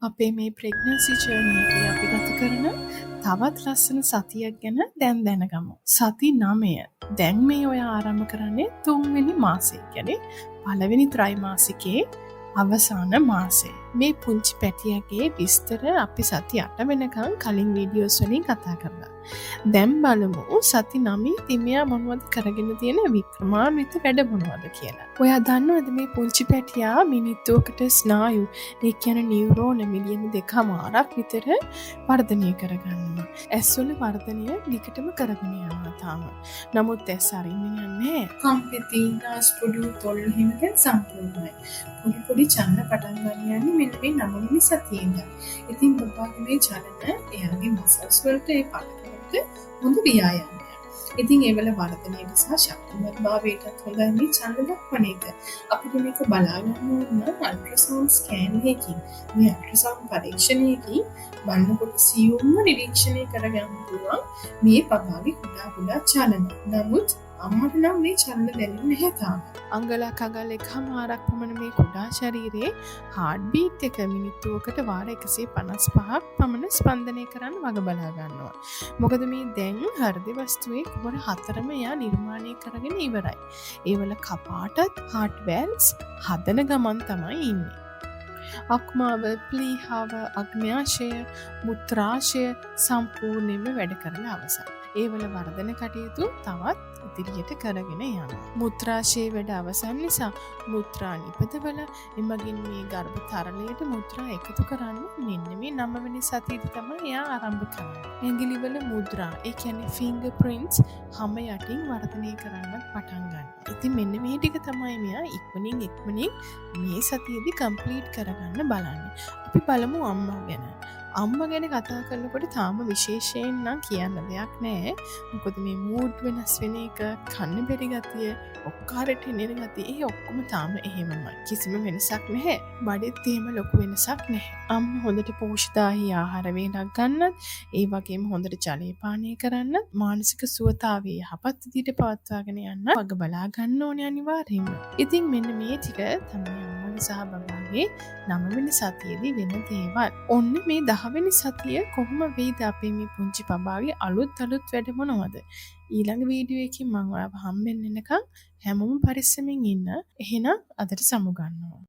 අපේ මේ pregnancy journey එකේ අපි ගත කරන තවත් ලස්සන සතියක් ගැන දැන් දැනගමු. සති 9. දැන් මේ ඔය ආරම්භ කරන්නේ 3 වෙනි මාසෙ. කියන්නේ පළවෙනි ත්‍රයිමාසිකයේ අවසාන මාසේ. මේ පුංචි පැටියගේ විස්තර අපි සති 8 වෙනකන් කලින් වීඩියෝස් වලින් කතා කරලා. දැන් බලමු සති 9 තිමියා මොනවද කරගෙන තියෙන වික්‍රමාන්විත වැඩ මොනවද කියලා. ඔයා දන්නවද මේ පුංචි පැටියා මිනිත්තුවකට ස්නායු, ඒ කියන්නේ නියුරෝන මිලියන 2.5ක් විතර වර්ධනය කරගන්නවා. ඇස්වල වර්ධනය දිගටම කරගෙන යනවා තාම. නමුත් ඇස් අරින්න යන්නේ කම්පිතී නාස්පුඩු තොල් හිම දැන් සම්පූර්ණයි. පොඩි චලන පටන් ගන්න යන්නේ මෙන්න මේ 9 වෙනි සතියේ ඉඳන්. ඉතින් බබාගේ මේ චලන එයාගේ මසල්ස් වලට ඒ පළකට හොඳ ව්‍යායාමයක්. ඉතින් ඒවල වර්ධනයට සහ ශක්තිමත් භාවයටත් හොඳයි මේ චලන දක්වන එක. අපිට මේක බලා ගන්න ඕන අල්ට්‍රාසවුන්ඩ් ස්කෑන් එකකින්. මේ අල්ට්‍රාසවුන්ඩ් පරීක්ෂණයකින් බලනකොට සියුම්ම නිරීක්ෂණය කරගන්න පුළුවන් මේ බබාගේ කුඩා චලන. නමුත් අම්මට නම් මේ චලන දැනෙන්නේ නැහැ තාම. අඟලක් අඟල් එකමාරක් පමණ මේ කුඩා ශරීරයේ හાર્ට් බීට් එක මිනිත්තුවකට වාර 155ක් පමණ ස්පන්දනය කරන්න වග බලා ගන්නවා. මොකද මේ දැන් හෘද වස්තුවේ කුහර 4ම යා නිර්මාණය කරගෙන ඉවරයි. ඒවල කපාටත් හાર્ට් වැල්ව්ස් හදන ගමන් තමයි ඉන්නේ. අක්මාව, ප්ලීහාව, අග්න්‍යාශය, මුත්‍රාශය සම්පූර්ණයෙන්ම වැඩ කරලා අවසන්. ඒවල වර්ධන කටයුතු තවත් ඉදිරියට කරගෙන යනවා. මුත්‍රාශයේ වැඩ අවසන් නිසා මුත්‍රා නිපදවල එමගින් මේ ගර්භ තරලයට මුත්‍රා එකතු කරන්න මෙන්න මේ 9 වෙනි සතියේදී තමයි එයා ආරම්භ කරන්නේ. ඇඟිලිවල මුද්‍රා, ඒ කියන්නේ ෆින්ගර් ප්‍රින්ට්ස් හැම යටින් වර්ධනය කරන්නත් පටන් ගන්නවා. ඉතින් මෙන්න මේ ටික තමයි මෙයා ඉක්මනින් මේ සතියේදී කම්ප්ලීට් කරගන්න බලන්නේ. අපි බලමු අම්මා ගැන. අම්මා ගැන කතා කරනකොට තාම විශේෂයෙන් නම් කියන්න දෙයක් නැහැ. මොකද මේ මූඩ් වෙනස් වෙන එක, කන්න බැරි ගතිය, ඔක්කාරට එන ගතිය, ඒ ඔක්කොම තාම එහෙමමයි. කිසිම වෙනසක් නැහැ. බඩෙත් එහෙම ලොකු වෙනසක් නැහැ. අම්මා හොඳට පෝෂිතාහි ආහාර වේලක් ගන්නත්, ඒ වගේම හොඳට ජලය පානය කරන්නත්, මානසික සුවතාවය යහපත් විදිහට පවත්වාගෙන යන්න වග බලා ගන්න ඕනේ අනිවාර්යෙන්ම. ඉතින් මෙන්න මේ ටික තමයි සහ බබාගේ 9 වෙනි සතියේදී වෙන දේවල්. ඔන්න මේ 10 වෙනි සතිය කොහොම වේද අපේ මේ පුංචි බබාගේ අලුත් වැඩ මොනවද? ඊළඟ වීඩියෝ එකකින් මම ඔයාව හම්බෙන්න එනකන් හැමෝම පරිස්සමින් ඉන්න. එහෙනම් අදට සමු ගන්නවා.